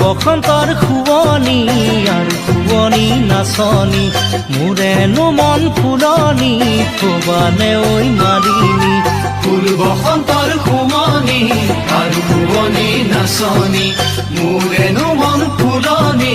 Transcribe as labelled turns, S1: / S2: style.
S1: বসন্তৰ শুৱনি আৰু শুৱনি নাচনি মোৰেনো মন ফুলনি থবানে ঐ মালিনী
S2: ফুল বসন্তৰ শুৱনি আৰু শুৱনি নাচনি মোৰেনো মন ফুলনি